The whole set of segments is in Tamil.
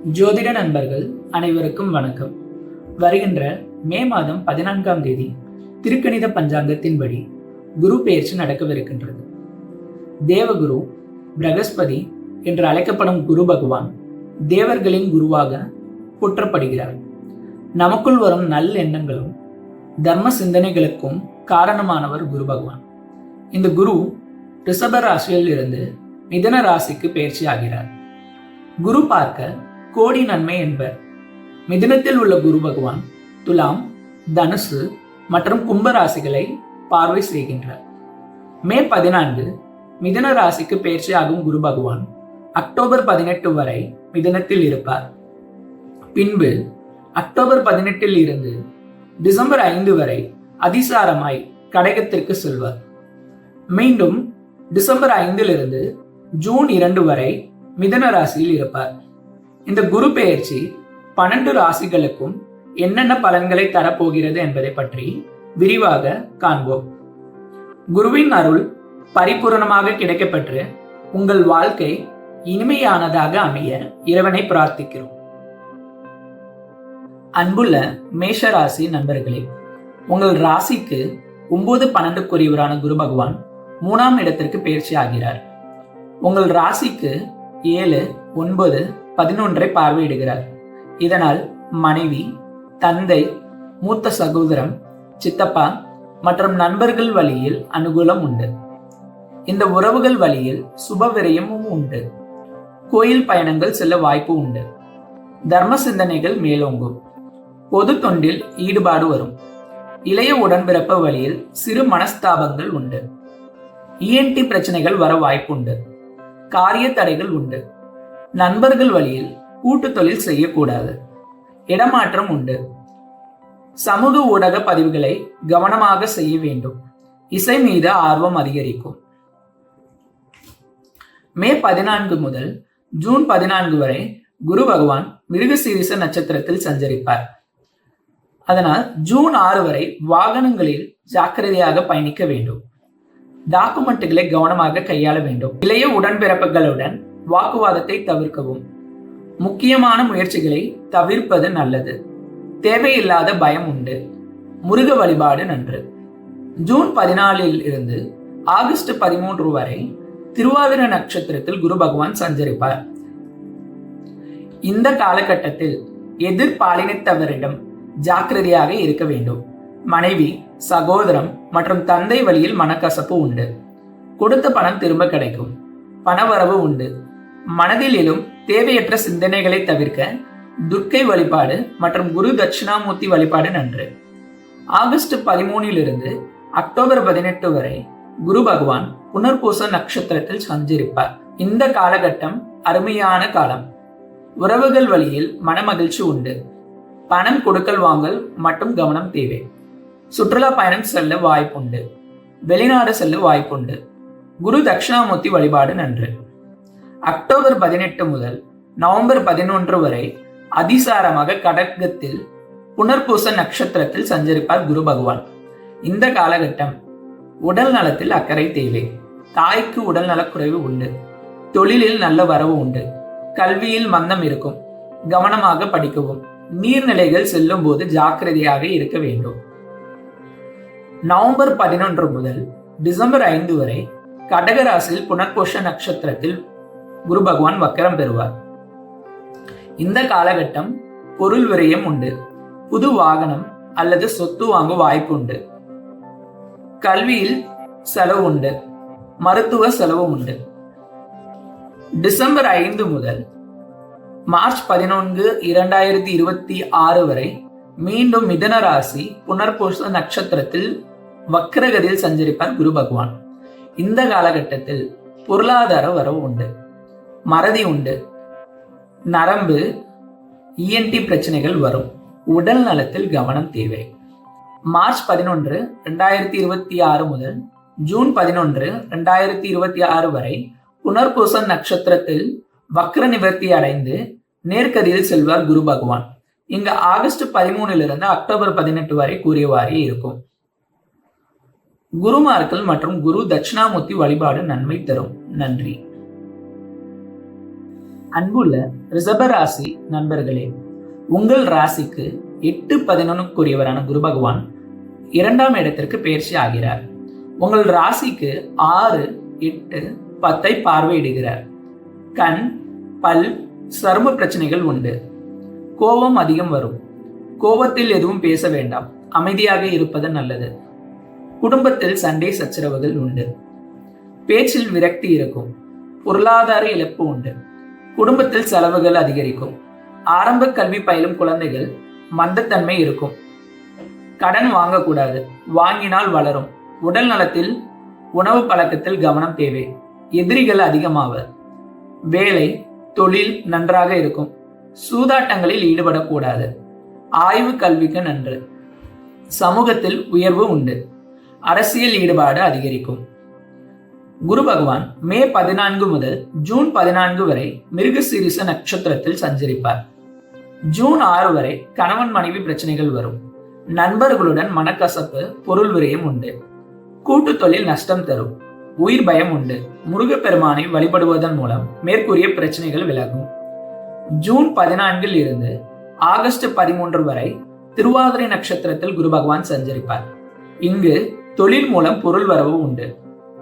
ஜோதிட நண்பர்கள் அனைவருக்கும் வணக்கம். வருகின்ற மே மாதம் 14ஆம் தேதி திருக்கணித பஞ்சாங்கத்தின்படி குரு பெயர்ச்சி நடக்கவிருக்கின்றது. தேவகுரு பிரகஸ்பதி என்று அழைக்கப்படும் குரு பகவான் தேவர்களின் குருவாக போற்றப்படுகிறார். நமக்குள் வரும் நல் எண்ணங்களும் தர்ம சிந்தனைகளுக்கும் காரணமானவர் குரு பகவான். இந்த குரு ரிஷப ராசியில் இருந்து மிதுன ராசிக்கு பெயர்ச்சி ஆகிறார். குரு பார்க்க கோடி நன்மை என்பர். மிதுனத்தில் உள்ள குரு பகவான் துலாம், தனுசு மற்றும் கும்ப ராசிகளை பார்வை செய்கின்றார். மே 14 மிதுன ராசிக்கு பெயர்ச்சி ஆகும் குரு பகவான் அக்டோபர் 18 வரை மிதுனத்தில் இருப்பார். பின்பு அக்டோபர் 18 இருந்து டிசம்பர் 5 வரை அதிசாரமாய் கடகத்திற்கு செல்வார். மீண்டும் டிசம்பர் 5 ஜூன் 2 வரை மிதுன ராசியில் இருப்பார். இந்த குரு பெயர்ச்சி 12 ராசிகளுக்கும் என்னென்ன பலன்களை தரப்போகிறது என்பதை பற்றி விரிவாக காண்போம். குருவின் அருள் பரிபூரணமாக கிடைக்கப்பெற்று உங்கள் வாழ்க்கை இனிமையானதாக அமைய இறைவனை பிரார்த்திக்கிறோம். அன்புள்ள மேஷ ராசி நண்பர்களே, உங்கள் ராசிக்கு 9, 12 குரு பகவான் 3ஆம் இடத்திற்கு பெயர்ச்சி ஆகிறார். உங்கள் ராசிக்கு 7, 9, 11 பார்வையிடுகிறார். இதனால் மனைவி, தந்தை, மூத்த சகோதரம், சித்தப்பா மற்றும் நண்பர்கள் வழியில் அனுகூலம் உண்டு. இந்த உறவுகள் வழியில் சுப விரயமும் உண்டு. கோயில் பயணங்கள் செல்ல வாய்ப்பு உண்டு. தர்ம சிந்தனைகள் மேலோங்கும். பொது தொண்டில் ஈடுபாடு வரும். இளைய உடன்பிறப்பு வழியில் சிறு மனஸ்தாபங்கள் உண்டு. இஎன்டி பிரச்சனைகள் வர வாய்ப்புண்டு. காரிய தடைகள் உண்டு. நண்பர்கள் வழியில் கூட்டு தொழில் செய்யக்கூடாது. இடமாற்றம் உண்டு. சமூக ஊடக பதிவுகளை கவனமாக செய்ய வேண்டும். இசை மீது ஆர்வம் அதிகரிக்கும். மே 14 முதல் ஜூன் 14 வரை குரு பகவான் மிருகசீரிஷ நட்சத்திரத்தில் சஞ்சரிப்பார். அதனால் ஜூன் 6 வரை வாகனங்களில் ஜாக்கிரதையாக பயணிக்க வேண்டும். டாக்குமெண்ட்டுகளை கவனமாக கையாள வேண்டும். இளைய உடன்பிறப்புகளுடன் வாக்குவாதத்தை தவிர்க்கவும். முக்கியமான முயற்சிகளை தவிர்ப்பது நல்லது. தேவையில்லாத பயம் உண்டு. முருக வழிபாடு நன்று. ஜூன் 14 ஆகஸ்ட் 13 வரை திருவாதிரை நட்சத்திரத்தில் குரு பகவான் சஞ்சரிப்பார். இந்த காலகட்டத்தில் எதிர்பாலினத்தவரிடம் ஜாக்கிரதையாக இருக்க வேண்டும். மனைவி, சகோதரம் மற்றும் தந்தை வழியில் மனக்கசப்பு உண்டு. கொடுத்த பணம் திரும்ப கிடைக்கும். பணவரவு உண்டு. மனதில் எழும் தேவையற்ற சிந்தனைகளை தவிர்க்க துர்க்கை வழிபாடு மற்றும் குரு தட்சிணாமூர்த்தி வழிபாடு நன்று. ஆகஸ்ட் 13 அக்டோபர் 18 வரை குரு பகவான் புனர்பூச நட்சத்திரத்தில் சஞ்சரிப்பார். இந்த காலகட்டம் அருமையான காலம். உறவுகள் வழியில் மனமகிழ்ச்சி உண்டு. பணம் கொடுக்கல் வாங்கல் மற்றும் கவனம் தேவை. சுற்றுலா பயணம் செல்ல வாய்ப்புண்டு. வெளிநாடு செல்ல வாய்ப்புண்டு. குரு தட்சிணாமூர்த்தி வழிபாடு நன்று. அக்டோபர் 18 முதல் நவம்பர் 11 வரை அதிசாரமாக கடகத்தில் புனர்பூச நட்சத்திரத்தில் சஞ்சரிப்பார் குரு பகவான். இந்த காலகட்டம் உடல் நலத்தில் அக்கறை தேவை. தாய்க்கு உடல் நலக்குறைவு உண்டு. தொழிலில் நல்ல வரவு உண்டு. கல்வியில் மந்தம் இருக்கும். கவனமாக படிக்கவும். நீர்நிலைகள் செல்லும் போது ஜாக்கிரதையாக இருக்க வேண்டும். நவம்பர் 11 முதல் டிசம்பர் 5 வரை கடகராசியில் புனர்பூச நட்சத்திரத்தில் குரு பகவான் வக்கரம் பெறுவார். இந்த காலகட்டம் பொருள் விரயம் உண்டு. புது வாகனம் அல்லது சொத்து வாங்க வாய்ப்பு உண்டு. கல்வியில் செலவு உண்டு. மருத்துவ செலவு உண்டு. டிசம்பர் 5 முதல் மார்ச் 11, 2026 வரை மீண்டும் மிதுன ராசி புனர்பூச நட்சத்திரத்தில் வக்ரகதியில் சஞ்சரிப்பார் குரு பகவான். இந்த காலகட்டத்தில் பொருளாதார வரவு உண்டு. மறதி உண்டு. நரம்பு, இஎன்டி பிரச்சனைகள் வரும். உடல் நலத்தில் கவனம் தேவை. மார்ச் 11, 2026 முதல் ஜூன் 11, 2026 வரை புனர்பூச நட்சத்திரத்தில் வக்ர நிவர்த்தி அடைந்து நேர்கதியில் செல்வார் குரு பகவான். இங்க ஆகஸ்ட் 13 அக்டோபர் 18 வரை கூறியவாறே இருக்கும். குருமார்கள் மற்றும் குரு தட்சிணாமூர்த்தி வழிபாடு நன்மை தரும். நன்றி. அன்புள்ள ரிஷபராசி நண்பர்களே, உங்கள் ராசிக்கு 8-11 குரு பகவான் 2ஆம் இடத்திற்கு பயிற்சி ஆகிறார். உங்கள் ராசிக்கு 6, 8, 10 பார்வையிடுகிறார். கண், பல், சரும பிரச்சனைகள் உண்டு. கோபம் அதிகம் வரும். கோபத்தில் எதுவும் பேச வேண்டாம், அமைதியாக இருப்பது நல்லது. குடும்பத்தில் சண்டை சச்சரவுகள் உண்டு. பேச்சில் விரக்தி இருக்கும். பொருளாதார இழப்பு உண்டு. குடும்பத்தில் செலவுகள் அதிகரிக்கும். ஆரம்ப கல்வி பயிலும் குழந்தைகள் மந்தத்தன்மை இருக்கும். கடன் வாங்கக்கூடாது, வாங்கினால் வளரும். உடல் நலத்தில், உணவு பழக்கத்தில் கவனம் தேவை. எதிரிகள் அதிகமாவர். வேலை, தொழில் நன்றாக இருக்கும். சூதாட்டங்களில் ஈடுபடக்கூடாது. ஆய்வு கல்விக்கு நன்று. சமூகத்தில் உயர்வு உண்டு. அரசியல் ஈடுபாடு அதிகரிக்கும். குரு பகவான் மே 14 முதல் ஜூன் 14 வரை மிருகசீரிஷ நட்சத்திரத்தில் சஞ்சரிப்பார். ஜூன் 6 வரை கணவன் மனைவி பிரச்சனைகள் வரும். நண்பர்களுடன் மனக்கசப்பு, பொருள் விரயம் உண்டு. கூட்டு தொழில் நஷ்டம் தரும். உயிர் பயம் உண்டு. முருகப்பெருமானை வழிபடுவதன் மூலம் மேற்கூறிய பிரச்சனைகள் விலகும். ஜூன் 14 இருந்து ஆகஸ்ட் 13 வரை திருவாதிரை நட்சத்திரத்தில் குரு பகவான் சஞ்சரிப்பார். இங்கு தொழில் மூலம் பொருள் வரவு உண்டு.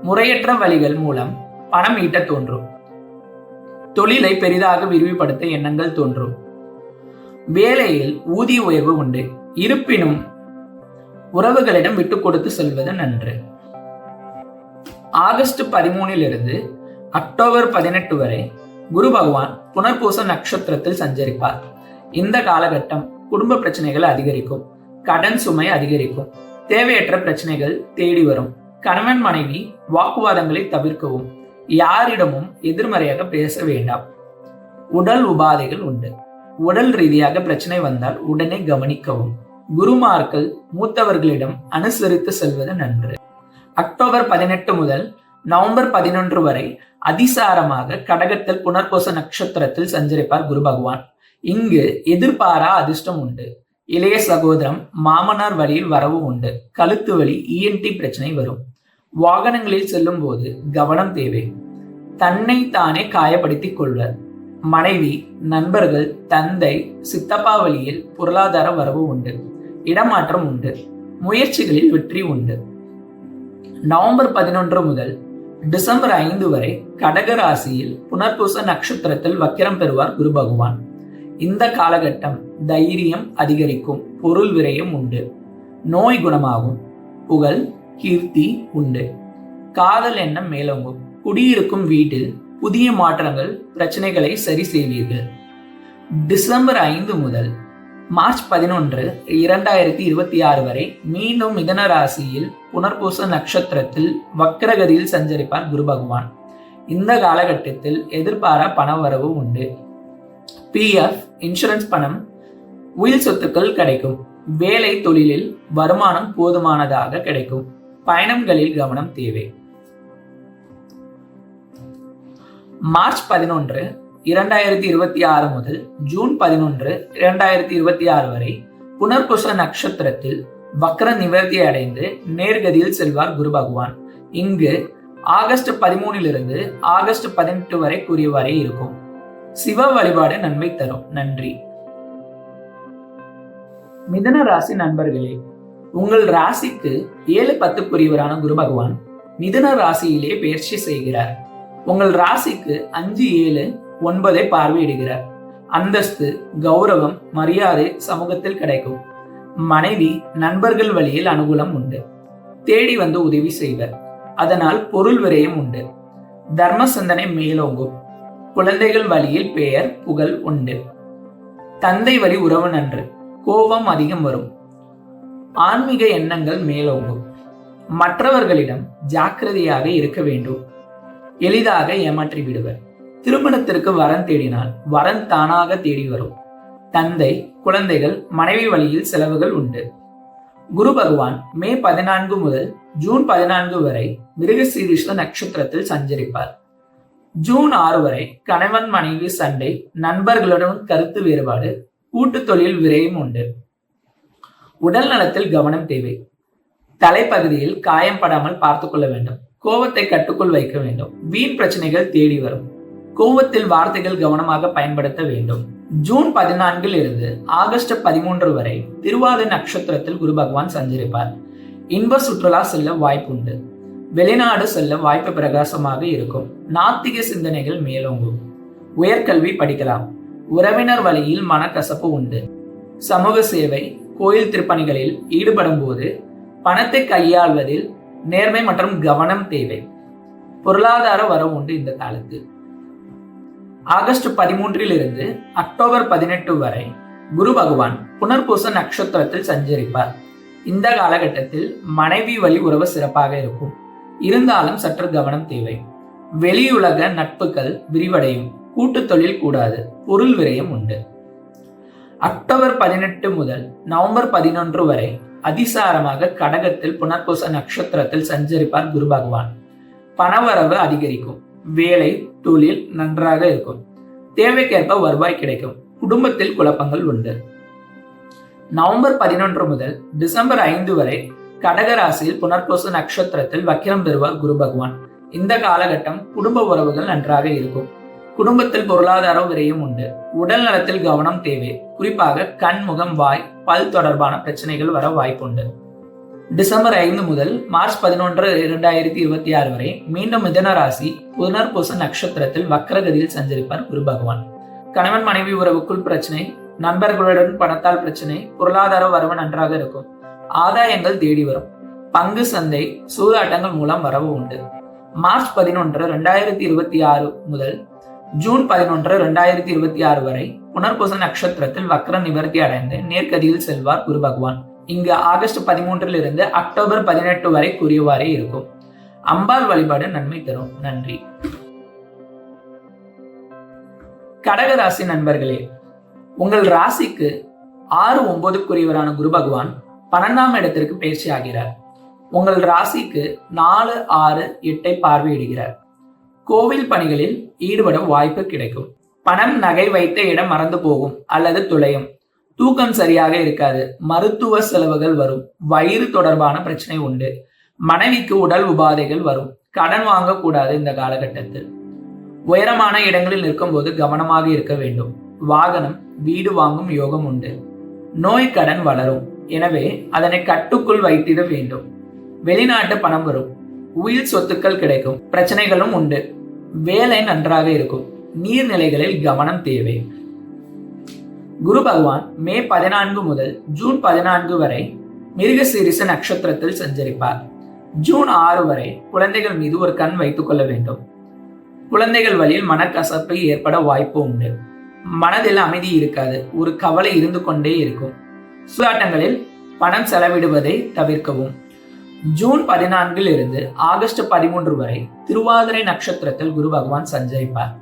முறையற்ற வழிகள் மூலம் பணம் ஈட்ட தோன்றும். தொழிலை பெரிதாக விரிவுபடுத்த எண்ணங்கள் தோன்றும். வேலையில் ஊதிய உயர்வு உண்டு. இருப்பினும் உறவுகளிடம் விட்டு கொடுத்து செல்வது நன்று. ஆகஸ்ட் 13 இருந்து அக்டோபர் 18 வரை குரு பகவான் புனர்பூச நட்சத்திரத்தில் சஞ்சரிப்பார். இந்த காலகட்டம் குடும்ப பிரச்சனைகள் அதிகரிக்கும். கடன் சுமை அதிகரிக்கும். தேவையற்ற பிரச்சனைகள் தேடி வரும். கணவன் மனைவி வாக்குவாதங்களை தவிர்க்கவும். யாரிடமும் எதிர்மறையாக பேச வேண்டாம். உடல் உபாதைகள் உண்டு. உடல் ரீதியாக பிரச்சனை வந்தால் உடனே கவனிக்கவும். குருமார்கள் மூத்தவர்களிடம் அனுசரித்து செல்வது நன்று. அக்டோபர் 18 முதல் நவம்பர் 11 வரை அதிசாரமாக கடகத்தில் புனர்பூச நட்சத்திரத்தில் சஞ்சரிப்பார் குரு பகவான். இங்கு எதிர்பாரா அதிர்ஷ்டம் உண்டு. இளைய சகோதரம், மாமனார் வழியில் வரவு உண்டு. கழுத்து வலி, இஎன்டி பிரச்சனை வரும். வாகனங்களில் செல்லும் போது கவனம் தேவை. தன்னை தானே காயப்படுத்திக் கொள்வர். மனைவி, நண்பர்கள், தந்தை, சித்தப்பா வழியில் பொருளாதார வரவு உண்டு. இடமாற்றம் உண்டு. முயற்சிகளில் வெற்றி உண்டு. நவம்பர் 11 முதல் டிசம்பர் 5 வரை கடக ராசியில் புனர்பூச நட்சத்திரத்தில் வக்கிரம் பெறுவார் குரு பகவான். இந்த காலகட்டம் தைரியம் அதிகரிக்கும். பொருள் விரயம் உண்டு. நோய் குணமாகும். புகழ், கீர்த்தி உண்டு. காதல் எண்ணம் மேலோங்கும். குடியிருக்கும் வீட்டில் புதிய மாற்றங்கள், பிரச்சனைகளை சரி செய்வீர்கள். டிசம்பர் 5 முதல் மார்ச் 11, 2026 வரை மீண்டும் மிதன ராசியில் புனர்பூச நட்சத்திரத்தில் வக்கரகதியில் சஞ்சரிப்பார் குரு பகவான். இந்த காலகட்டத்தில் எதிர்பாரா பண வரவு உண்டு. பிஎஃப், இன்சூரன்ஸ் பணம், உயிர் சொத்துக்கள் கிடைக்கும். வேலை, தொழிலில் வருமானம் போதுமானதாக கிடைக்கும். பயணங்களில் கவனம் தேவை. மார்ச் 11, 2026 முதல் ஜூன் 11, 2026 வரை புனர்பூச நட்சத்திரத்தில் வக்ர நிவர்த்தி அடைந்து நேர்கதியில் செல்வார் குரு பகவான். இங்கு ஆகஸ்ட் 13 ஆகஸ்ட் 18 வரை கூறியவாறே இருக்கும். சிவ வழிபாடு நன்மை தரும். நன்றி. மிதன ராசி நண்பர்களே, உங்கள் ராசிக்கு 7-10 குரு பகவான் மிதன ராசியிலே பயிற்சி செய்கிறார். உங்கள் ராசிக்கு 5, 7, 9 பார்வையிடுகிறார். அந்தஸ்து, கௌரவம், மரியாதை சமூகத்தில் கிடைக்கும். மனைவி, நண்பர்கள் வழியில் அனுகூலம் உண்டு. தேடி வந்து உதவி செய்வர். அதனால் பொருள் விரயம் உண்டு. தர்ம சிந்தனை மேலோங்கும். குழந்தைகள் வழியில் பெயர், புகழ் உண்டு. தந்தை வழி உறவு நன்று. கோபம் அதிகம் வரும். ஆன்மீக எண்ணங்கள் மேலோங்கும். மற்றவர்களிடம் ஜாக்கிரதையாக இருக்க வேண்டும். எளிதாக ஏமாற்றி விடுவர். திருமணத்திற்கு வரன் தேடினால் வரன் தானாக தேடி வரும். தந்தை, குழந்தைகள், மனைவி வழியில் செலவுகள் உண்டு. குரு பகவான் மே 14 முதல் ஜூன் 14 வரை மிருகசீரிஷ நட்சத்திரத்தில் சஞ்சரிப்பார். ஜூன் 6 வரை கணவன் மனைவி சண்டை, நண்பர்களுடன் கருத்து வேறுபாடு, கூட்டு தொழில் விரயம் உண்டு. உடல் நலத்தில் கவனம் தேவை. தலைப்பகுதியில் காயம் படாமல் பார்த்துக் கொள்ள வேண்டும். கோபத்தை கட்டுக்குள் வைக்க வேண்டும். வீண் பிரச்சனைகள் தேடி வரும். கோபத்தில் வார்த்தைகள் கவனமாக பயன்படுத்த வேண்டும். ஜூன் 14 இருந்து ஆகஸ்ட் 13 வரை திருவாதிரை நட்சத்திரத்தில் குரு பகவான் சஞ்சரிப்பார். இன்ப சுற்றுலா செல்ல வாய்ப்புண்டு. வெளிநாடு செல்ல வாய்ப்பு பிரகாசமாக இருக்கும். நாத்திக சிந்தனைகள் மேலோங்கும். உயர்கல்வி படிக்கலாம். உறவினர் வழியில் மனக்கசப்பு உண்டு. சமூக சேவை, கோயில் திருப்பணிகளில் ஈடுபடும் போது பணத்தை கையாள்வதில் நேர்மை மற்றும் கவனம் தேவை. பொருளாதார வரவு உண்டு இந்த காலத்தில். ஆகஸ்ட் 13 இருந்து அக்டோபர் 18 வரை குரு பகவான் புனர்பூச நட்சத்திரத்தில் சஞ்சரிப்பார். இந்த காலகட்டத்தில் மனைவி வழி உறவு சிறப்பாக இருக்கும். இருந்தாலும் சற்று கவனம் தேவை. வெளியுலக நட்புகள் விரிவடையும். கூட்டு தொழில் கூடாது. பொருள் விரயம் உண்டு. அக்டோபர் 18 முதல் நவம்பர் 11 வரை அதிசாரமாக கடகத்தில் புனர்பூச நட்சத்திரத்தில் சஞ்சரிப்பார் குரு பகவான். பணவரவு அதிகரிக்கும். வேலை தொழில் நன்றாக இருக்கும். தேவைக்கேற்ப வருவாய் கிடைக்கும். குடும்பத்தில் குழப்பங்கள் உண்டு. நவம்பர் 11 முதல் டிசம்பர் 5 வரை கடகராசியில் புனர்பூச நட்சத்திரத்தில் வக்கிரம் பெறுவார் குரு பகவான். இந்த காலகட்டம் குடும்ப உறவுகள் நன்றாக இருக்கும். குடும்பத்தில் பொருளாதார விரயம் உண்டு. உடல் நலத்தில் கவனம் தேவை. குறிப்பாக கண், முகம், வாய், பல் தொடர்பான பிரச்சனைகள் வர வாய்ப்புண்டு. டிசம்பர் 5 முதல் மார்ச் 11, 2026 வரை மீண்டும் மிதுன ராசி புனர்பூச நட்சத்திரத்தில் வக்ரகதியில் சஞ்சரிப்பார் குரு பகவான். கணவன் மனைவி உறவுக்குள் பிரச்சனை, நண்பர்களுடன் பணத்தால் பிரச்சனை, பொருளாதார வரவு நன்றாக இருக்கும். ஆதாயங்கள் தேடி வரும். பங்கு சந்தை, சூதாட்டங்கள் மூலம் வரவு உண்டு. மார்ச் 11, 2026 முதல் ஜூன் 11, 2026 வரை புனர்பூச நட்சத்திரத்தில் வக்ர நிவர்த்தி அடைந்து நேர்கதியில் செல்வார் குரு பகவான். இங்கு ஆகஸ்ட் 13 இருந்து அக்டோபர் 18 வரை கூறியவாறே இருக்கும். அம்பாள் வழிபாடு நன்மை தரும். நன்றி. கடகராசி நண்பர்களே, உங்கள் ராசிக்கு 6, 9 குரு பகவான் 12ஆம் இடத்திற்கு பயிற்சி ஆகிறார். உங்கள் ராசிக்கு 4, 6, 8 பார்வையிடுகிறார். கோவில் பணிகளில் ஈடுபட வாய்ப்பு கிடைக்கும். பணம், நகை வைத்த இடம் மறந்து போகும் அல்லது துளையும். தூக்கம் சரியாக இருக்காது. மருத்துவ செலவுகள் வரும். வயிறு தொடர்பான பிரச்சனை உண்டு. மனைவிக்கு உடல் உபாதைகள் வரும். கடன் வாங்கக்கூடாது. இந்த காலகட்டத்தில் உயரமான இடங்களில் நிற்கும் போது கவனமாக இருக்க வேண்டும். வாகனம், வீடு வாங்கும் யோகம் உண்டு. நோய் கடன் வளரும். எனவே அதனை கட்டுக்குள் வைத்திட வேண்டும். வெளிநாட்டு பணம் வரும். உயிர் சொத்துக்கள் கிடைக்கும். பிரச்சனைகளும் உண்டு. வேலை நன்றாக இருக்கும். நீர்நிலைகளில் கவனம் தேவை. குரு பகவான் மே 14 முதல் ஜூன் 14 வரை மிருகசீரிஷ நட்சத்திரத்தில் சஞ்சரிப்பார். ஜூன் 6 வரை குழந்தைகள் மீது ஒரு கண் வைத்துக் கொள்ள வேண்டும். குழந்தைகள் வழியில் மனக்கசப்பு ஏற்பட வாய்ப்பு உண்டு. மனதில் அமைதி இருக்காது. ஒரு கவலை இருந்து கொண்டே இருக்கும். சூதாட்டங்களில் பணம் செலவிடுவதை தவிர்க்கவும். ஜூன் 14 இருந்து ஆகஸ்ட் 13 வரை திருவாதிரை நட்சத்திரத்தில் குரு பகவான் சஞ்சரிப்பார்.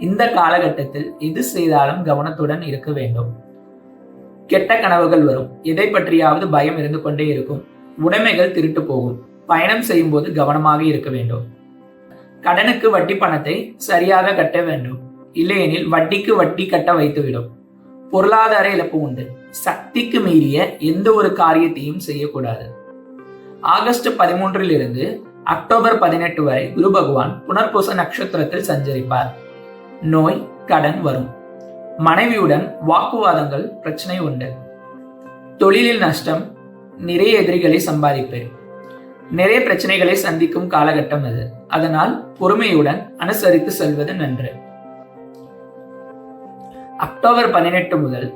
இந்த காலகட்டத்தில் எது செய்தாலும் கவனத்துடன் இருக்க வேண்டும். கெட்ட கனவுகள் வரும். எதை பற்றியாவது பயம் இருந்து கொண்டே இருக்கும். உடைமைகள் திருட்டு போகும். பயணம் செய்யும் போது கவனமாக இருக்க வேண்டும். கடனுக்கு வட்டி பணத்தை சரியாக கட்ட வேண்டும். இல்லையெனில் வட்டிக்கு வட்டி கட்ட வைத்துவிடும். பொருளாதார இழப்பு உண்டு. சக்திக்கு மீறிய எந்த ஒரு காரியத்தையும் செய்யக்கூடாது. ஆகஸ்ட் 13 இருந்து அக்டோபர் 18 வரை குரு பகவான் புனர்பூச நட்சத்திரத்தில் சஞ்சரிப்பார். நோய், கடன் வரும். மனைவியுடன் வாக்குவாதங்கள், பிரச்சனை உண்டு. தொழிலில் நஷ்டம். நிறைய எதிரிகளை சம்பாதிப்பேன். நிறைய பிரச்சனைகளை சந்திக்கும் காலகட்டம் அது. அதனால் பொறுமையுடன் அனுசரித்து செல்வது நன்று. அக்டோபர் 18 முதல்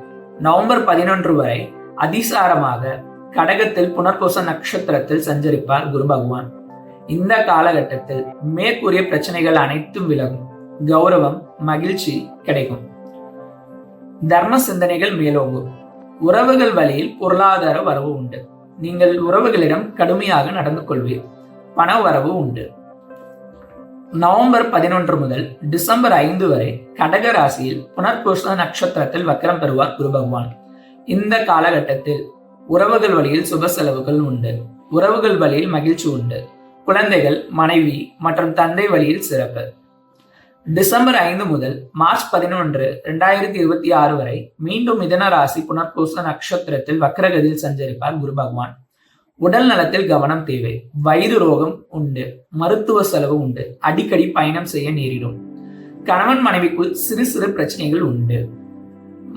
நவம்பர் 11 வரை அதிசாரமாக கடகத்தில் புனர்பூச நட்சத்திரத்தில் சஞ்சரிப்பார் குரு பகவான். இந்த காலகட்டத்தில் மேற்கூறிய பிரச்சனைகள் அனைத்தும் விலகும். கௌரவம், மகிழ்ச்சி கிடைக்கும். தர்ம சிந்தனைகள் மேலோங்கும். உறவுகள் வழியில் பொருளாதார வரவு உண்டு. நீங்கள் உறவுகளிடம் கடுமையாக நடந்து கொள்வீர். பண வரவு உண்டு. நவம்பர் 11 முதல் டிசம்பர் 5 வரை கடக ராசியில் புனர்பூச நட்சத்திரத்தில் வக்ரம் பெறுவார் குரு பகவான். இந்த காலகட்டத்தில் உறவுகள் வழியில் சுப செலவுகள் உண்டு. உறவுகள் வழியில் மகிழ்ச்சி உண்டு. குழந்தைகள், மனைவி மற்றும் தந்தை வழியில் சிறப்பு. டிசம்பர் 5 முதல் மார்ச் 11, 2026 வரை மீண்டும் மிதுன ராசி புனர்பூச நட்சத்திரத்தில் வக்ரகதியில் சஞ்சரிப்பார் குரு பகவான். உடல் நலத்தில் கவனம் தேவை. வயிறு ரோகம் உண்டு. மருத்துவ செலவு உண்டு. அடிக்கடி பயணம் செய்ய நேரிடும். கணவன் மனைவிக்குள் சிறு சிறு பிரச்சனைகள் உண்டு.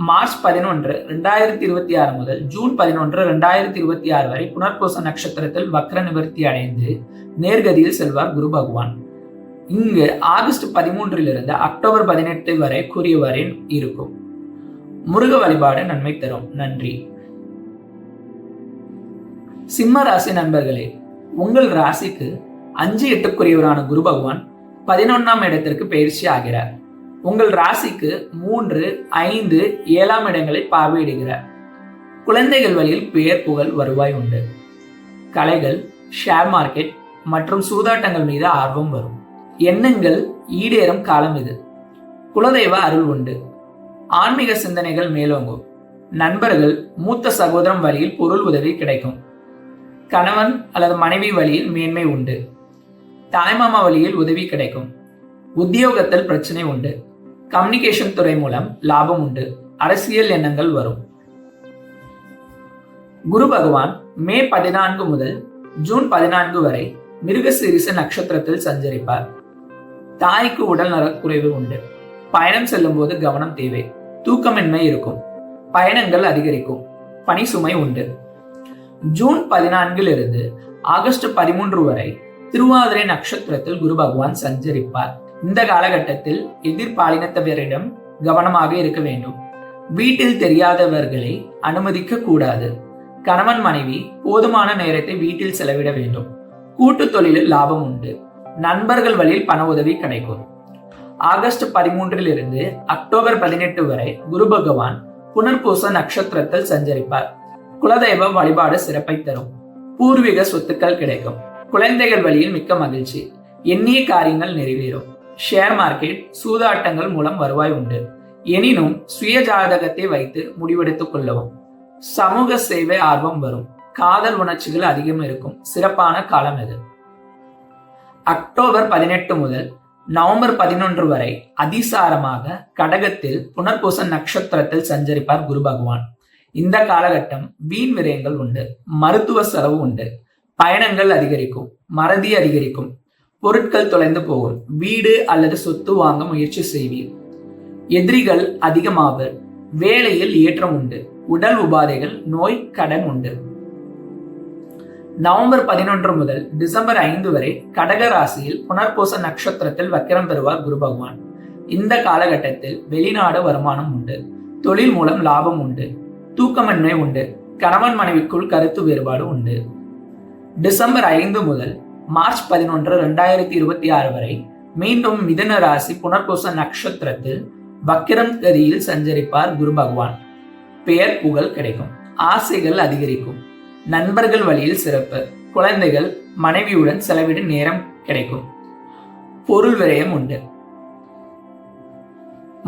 மார்ச் 11, 2026 முதல் ஜூன் 11, 2026 வரை புனர்பூச நட்சத்திரத்தில் வக்ர நிவர்த்தி அடைந்து நேர்கதியில் செல்வார் குரு பகவான். இங்கு ஆகஸ்ட் 13 அக்டோபர் 18 வரை கூறியவரை இருக்கும். முருக வழிபாடு நன்மை தரும். நன்றி. சிம்ம ராசி நண்பர்களே, உங்கள் ராசிக்கு 5, 8 குரு பகவான் 11ஆம் இடத்திற்கு பயிற்சி ஆகிறார். உங்கள் ராசிக்கு 3, 5, 7ஆம் இடங்களை பார்வையிடுகிறார். குழந்தைகள் வழியில் பெயர் புகழ் வருவாய் உண்டு. கலைகள், ஷேர் மார்க்கெட் மற்றும் சூதாட்டங்கள் மீது ஆர்வம் வரும். எண்ணங்கள் ஈடேறும் காலம் இது. குலதெய்வ அருள் உண்டு. ஆன்மீக சிந்தனைகள் மேலோங்கும். நண்பர்கள், மூத்த சகோதரம் வழியில் பொருள் உதவி கிடைக்கும். கணவன் அல்லது மனைவி வழியில் மேன்மை உண்டு. தாய்மாமா வழியில் உதவி கிடைக்கும். உத்தியோகத்தில் பிரச்சனை உண்டு. கம்யூனிகேஷன் துறை மூலம் லாபம் உண்டு. அரசியல் எண்ணங்கள் வரும். குரு பகவான் மே 14 முதல் ஜூன் 14 வரை மிருகசீரிஷ நட்சத்திரத்தில் சஞ்சரிப்பார். தாய்க்கு உடல் நலக்குறைவு உண்டு. பயணம் செல்லும் போது கவனம் தேவை. தூக்கமின்மை இருக்கும். பயணங்கள் அதிகரிக்கும். பணி சுமை உண்டு. ஜூன் 14 ஆகஸ்ட் 13 வரை திருவாதிரை நட்சத்திரத்தில் குரு பகவான் சஞ்சரிப்பார். இந்த காலகட்டத்தில் எதிர்பாலினத்தவரிடம் கவனமாக இருக்க வேண்டும். வீட்டில் தெரியாதவர்களை அனுமதிக்க கூடாது. கணவன் மனைவி போதுமான நேரத்தை வீட்டில் செலவிட வேண்டும். கூட்டு தொழிலில் லாபம் உண்டு. நண்பர்கள் வழியில் பண உதவி கிடைக்கும். ஆகஸ்ட் 13 அக்டோபர் 18 வரை குரு பகவான் புனர்பூச நட்சத்திரத்தில் சஞ்சரிப்பார். குலதெய்வ வழிபாடு சிறப்பை தரும். பூர்வீக சொத்துக்கள் கிடைக்கும். குழந்தைகள் வழியில் மிக்க மகிழ்ச்சி. எண்ணிய காரியங்கள் நிறைவேறும். ஷேர் மார்க்கெட், சூதாட்டங்கள் மூலம் வருவாய் உண்டு. எனினும் சுய ஜாதகத்தை வைத்து முடிவெடுத்துக் கொள்ளவும். சமூக சேவை ஆர்வம் வரும். காதல் உணர்ச்சிகள் அதிகம் இருக்கும். சிறப்பான காலம் இது. அக்டோபர் 18 முதல் நவம்பர் 11 வரை அதிசாரமாக கடகத்தில் புனர்பூச நட்சத்திரத்தில் சஞ்சரிப்பார் குரு பகவான். இந்த காலகட்டம் வீண் விரயங்கள் உண்டு. மருத்துவ செலவு உண்டு. பயணங்கள் அதிகரிக்கும். மறதி அதிகரிக்கும். பொருட்கள் தொலைந்து போகும். வீடு அல்லது சொத்து வாங்க முயற்சி செய்வீர். எதிரிகள் அதிகமாவர். வேலையில் ஏற்றம் உண்டு. உடல் உபாதைகள், நோய், கடன் உண்டு. நவம்பர் 11 முதல் டிசம்பர் 5 வரை கடக ராசியில் புனர்பூச நட்சத்திரத்தில் வக்கிரம் பெறுவார் குரு பகவான். இந்த காலகட்டத்தில் வெளிநாடு வருமானம் உண்டு. தொழில் மூலம் லாபம் உண்டு. தூக்கமின்மை உண்டு. கணவன் மனைவிக்குள் கருத்து வேறுபாடு உண்டு. டிசம்பர் 5 முதல் மார்ச் 11, 2026 வரை மீண்டும் மிதுன ராசி புனர்பூச நட்சத்திரத்தில் வக்கிரம் கதியில் சஞ்சரிப்பார் குரு பகவான். பெயர் புகழ் கிடைக்கும். ஆசைகள் அதிகரிக்கும். நண்பர்கள் வழியில் சிறப்பு. குழந்தைகள், மனைவியுடன் செலவிட நேரம் கிடைக்கும். பொருள் விரயம் உண்டு.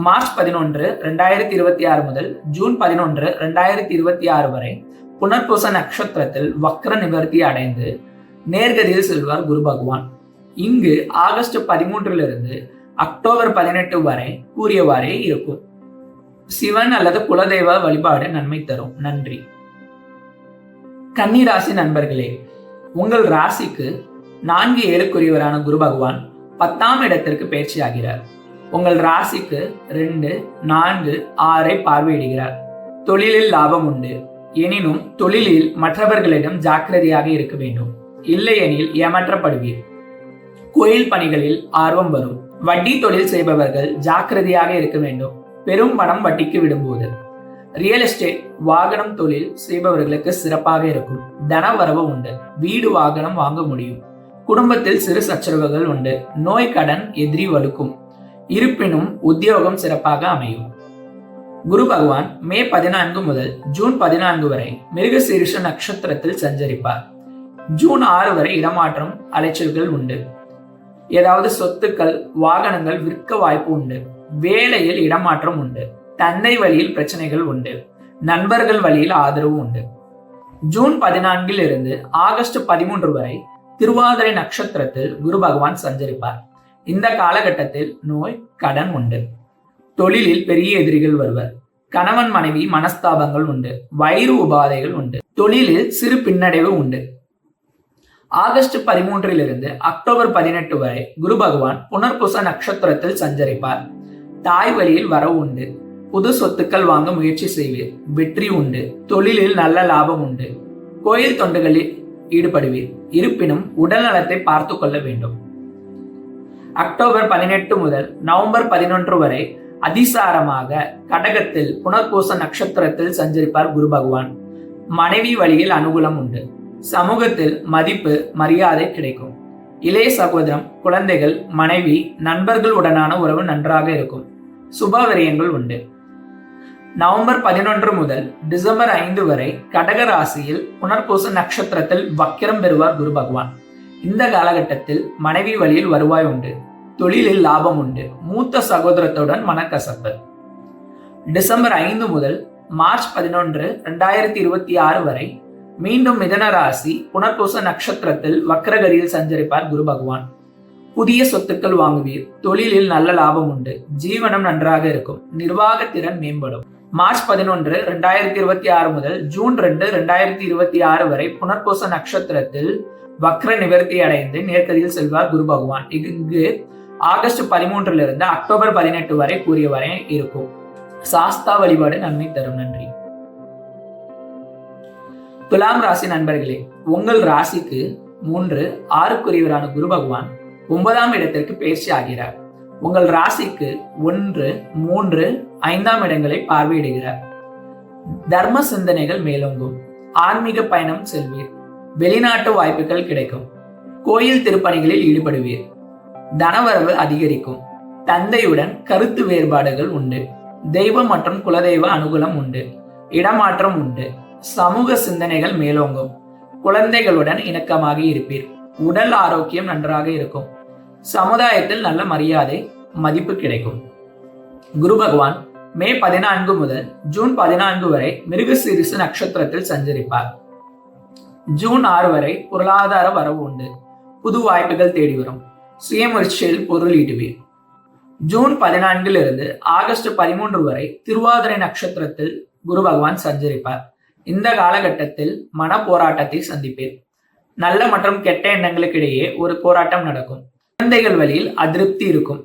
மார்ச் 11, 2026 முதல் ஜூன் 11, 2026 வரை புனர்பூச நட்சத்திரத்தில் வக்ர நிவர்த்தி அடைந்து நேர்கதியில் செல்வார் குரு பகவான். இங்கு ஆகஸ்ட் 13 அக்டோபர் 18 வரை கூறியவாறே இருக்கும். சிவன் அல்லது குலதெய்வ வழிபாடு நன்மை தரும். நன்றி. கன்னி ராசி நண்பர்களே, உங்கள் ராசிக்கு 4, 7 குரு பகவான் 10ஆம் இடத்திற்கு பயிற்சி ஆகிறார். உங்கள் ராசிக்கு 2, 4, 6 பார்வையிடுகிறார். தொழிலில் லாபம் உண்டு. எனினும் தொழிலில் மற்றவர்களிடம் ஜாக்கிரதையாக இருக்க வேண்டும். இல்லையெனில் ஏமாற்றப்படுவீர். கோயில் பணிகளில் ஆர்வம் வரும். வட்டி தொழில் செய்பவர்கள் ஜாக்கிரதையாக இருக்க வேண்டும். பெரும் பணம் வட்டிக்கு விடும்போது. ரியல் எஸ்டேட், வாகனம் தொழில் செய்பவர்களுக்கு சிறப்பாக இருக்கும். தன வரவு உண்டு. வீடு, வாகனம் வாங்க முடியும். குடும்பத்தில் சிறு சச்சரவுகள் உண்டு. நோய், கடன், எதிரி வலுக்கும். இருப்பினும் உத்தியோகம் சிறப்பாக அமையும். குரு பகவான் மே 14 முதல் ஜூன் 14 வரை மிருகசீரிஷ நட்சத்திரத்தில் சஞ்சரிப்பார். ஜூன் 6 வரை இடமாற்றம், அலைச்சல்கள் உண்டு. ஏதாவது சொத்துக்கள், வாகனங்கள் விற்க வாய்ப்பு உண்டு. வேலையில் இடமாற்றம் உண்டு. தந்தை வழியில் பிரச்சனைகள் உண்டு. நண்பர்கள் வழியில் ஆதரவு உண்டு. ஜூன் 14 ஆகஸ்ட் 13 வரை திருவாதிரை நட்சத்திரத்தில் குரு பகவான் சஞ்சரிப்பார். இந்த காலகட்டத்தில் நோய், கடன் உண்டு. தொழிலில் பெரிய எதிரிகள் வருவர். கணவன் மனைவி மனஸ்தாபங்கள் உண்டு. வயிறு உபாதைகள் உண்டு. தொழிலில் சிறு பின்னடைவு உண்டு. ஆகஸ்ட் 13 அக்டோபர் 18 வரை குரு பகவான் புனர்பூச நட்சத்திரத்தில் சஞ்சரிப்பார். தாய் வழியில் வரவு உண்டு. புது சொத்துக்கள் வாங்க முயற்சி செய்வீர். வெற்றி உண்டு. தொழிலில் நல்ல லாபம் உண்டு. கோயில் தொண்டுகளில் ஈடுபடுவீர். இருப்பினும் உடல் நலத்தை பார்த்து கொள்ள வேண்டும். அக்டோபர் 18 முதல் நவம்பர் 11 வரை அதிசாரமாக கடகத்தில் புனர்பூச நட்சத்திரத்தில் சஞ்சரிப்பார் குரு பகவான். மனைவி வழியில் அனுகூலம் உண்டு. சமூகத்தில் மதிப்பு மரியாதை கிடைக்கும். இளைய சகோதரம், குழந்தைகள், மனைவி, நண்பர்களுடனான உறவு நன்றாக இருக்கும். சுபவிரயங்கள் உண்டு. நவம்பர் 11 முதல் டிசம்பர் 5 வரை கடக ராசியில் புனர்பூச நட்சத்திரத்தில் வக்கிரம் பெறுவார் குரு பகவான். இந்த காலகட்டத்தில் மனைவி வழியில் வருவாய் உண்டு. தொழிலில் லாபம் உண்டு. மூத்த சகோதரத்துடன் மனக்கசப்பு. டிசம்பர் 5 முதல் மார்ச் 11, 2026 வரை மீண்டும் மிதன ராசி புனர்பூச நட்சத்திரத்தில் வக்ரகதியில் சஞ்சரிப்பார் குரு பகவான். புதிய சொத்துக்கள் வாங்குவீர். தொழிலில் நல்ல லாபம் உண்டு. ஜீவனம் நன்றாக இருக்கும். நிர்வாகத்திறன் மேம்படும். மார்ச் 11, 2026 முதல் ஜூன் 2, 2026 வரை புனர்பூச நட்சத்திரத்தில் வக்ர நிவர்த்தி அடைந்து நேர்கதியில் செல்வார் குரு பகவான். இங்கு ஆகஸ்ட் 13 அக்டோபர் 18 வரை கூறிய வரை இருக்கும். சாஸ்தா வழிபாடு நன்மை தரும். நன்றி. துலாம் ராசி நண்பர்களே, உங்கள் ராசிக்கு 3, 6 குரு பகவான் 9ஆம் இடத்திற்கு பயிற்சி ஆகிறார். உங்கள் ராசிக்கு 1, 3, 5ஆம் இடங்களை பார்வையிடுகிறார். தர்ம சிந்தனைகள் மேலோங்கும். ஆன்மீக பயணம் செல்வீர். வெளிநாட்டு வாய்ப்புகள் கிடைக்கும். கோயில் திருப்பணிகளில் ஈடுபடுவீர். தனவரவு அதிகரிக்கும். தந்தையுடன் கருத்து வேறுபாடுகள் உண்டு. தெய்வம் மற்றும் குலதெய்வ அனுகூலம் உண்டு. இடமாற்றம் உண்டு. சமூக சிந்தனைகள் மேலோங்கும். குழந்தைகளுடன் இணக்கமாக இருப்பீர். உடல் ஆரோக்கியம் நன்றாக இருக்கும். சமுதாயத்தில் நல்ல மரியாதை மதிப்பு கிடைக்கும். குரு பகவான் மே 14 முதல் ஜூன் 14 வரை மிருகசீரிச நட்சத்திரத்தில் சஞ்சரிப்பார். ஜூன் 6 வரை பொருளாதார வரவு உண்டு. புது வாய்ப்புகள் தேடி வரும். சுயமுயற்சியில் பொருள் ஈட்டுவீர். ஜூன் 14 ஆகஸ்ட் 13 வரை திருவாதிரை நட்சத்திரத்தில் குரு பகவான் சஞ்சரிப்பார். இந்த காலகட்டத்தில் மன போராட்டத்தை சந்திப்பீர். நல்ல மற்றும் கெட்ட எண்ணங்களுக்கு இடையே ஒரு போராட்டம் நடக்கும். குழந்தைகள் வழியில் அதிருப்தி இருக்கும்.